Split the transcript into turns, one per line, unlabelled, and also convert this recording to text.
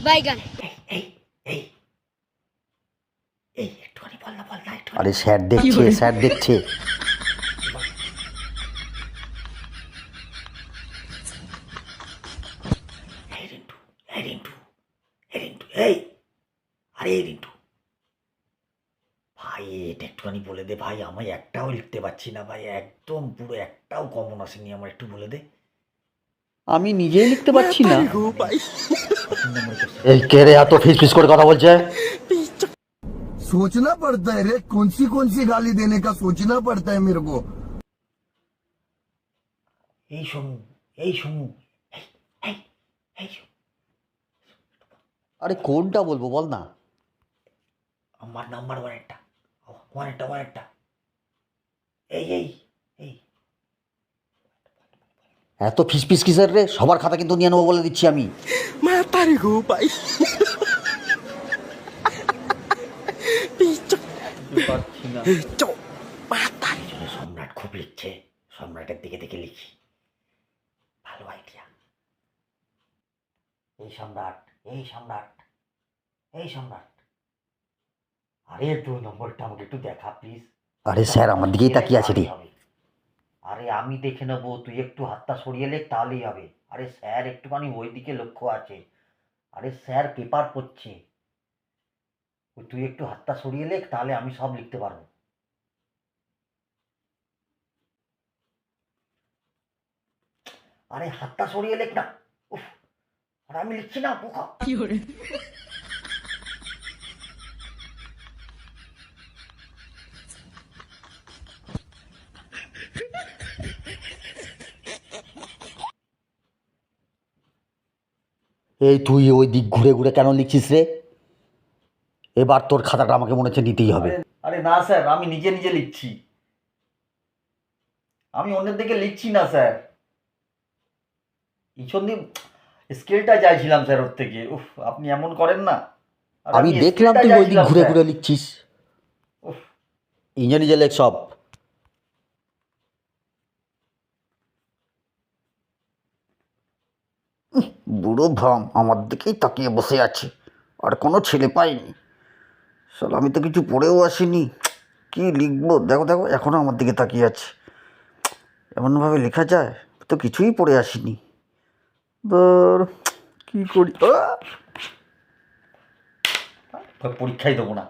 বাইগান।
এই এই এই একটুখানি বল না একটু।
আরে স্যার দেখছে, স্যার দেখছে।
এই রিন্টু, এই রিন্টু, এই রিন্টু, এই আরে রিন্টু ভাই, এটা একটুখানি বলে দে ভাই, আমি একটাও লিখতে পারছি না ভাই, একদম পুরো একটাও কমন আসেনি, আমার একটু বলে দে।
আমি নিজেই লিখতে পারছি না। এই কে রে এত ফিস ফিস করে কথা বলছে?
सोचना पड़ता है रे, कौन सी गाली देने का सोचना पड़ता है मेरे को।
এই সমু, এই সমু, এই এই এই সমু।
আরে কোনটা বলবো বল না।
আমার নাম্বার ওয়ানেরটা এই এই এই
এত ফিস ফিস কিসের রে? সবার খাতা কিন্তু নিয়ে নেবো বলে দিচ্ছি আমি।
পিছনে সম্রাট খুব লিখছে, সম্রাটের দিকে দেখে লিখি, ভালো আইডিয়া। এই সম্রাট, এই সম্রাট, এই সম্রাট, আরে 2 নম্বরটা আমাকে একটু দেখা প্লিজ।
আরে স্যার আমার দিকেই তাকিয়ে আছে রে।
আরে আমি দেখে নেবো, তুই একটু হাতটা সরিয়ে লেখ তাহলেই হবে। আরে স্যার একটুখানি ওই দিকে লক্ষ্য আছে, আরে স্যার পেপার পড়ছে, তুই একটু হাতটা সরিয়ে লেখ তাহলে আমি সব লিখতে পারবো। আরে হাতটা সরিয়ে লেখ না, উফ, আর আমি লিখছি না পোকা।
এই তুই ওই দিক ঘুরে ঘুরে কেন লিখছিস রে? এবার তোর খাতাটা আমাকে মনে হচ্ছে নিতেই হবে।
আরে না স্যার, আমি নিজে নিজে লিখছি, আমি অন্যের দিকে লিখছি না স্যার। ঈশ্বরদীপ স্কেলটা চাইছিলাম স্যার ওর থেকে, উফ আপনি এমন করেন না। আর
আমি দেখলাম
স্কেলটা
তুই ওই দিক
চাইছিলাম
ঘুরে
স্যার।
ঘুরে লিখছিস।
উফ,
নিজে নিজে লেখ সব। বুড়ো ভাম আমার দিকেই তাকিয়ে বসে আছে, আর কোনো ছেলে পাইনি। শালা আমি তো কিছু পড়েও আসিনি, কি লিখবো? দেখো দেখো এখনো আমার দিকে তাকিয়ে আছে। এমনভাবে লেখা যায়? তো কিছুই পড়ে আসিনি। ধর কি করি?
পরীক্ষাই দেবো না।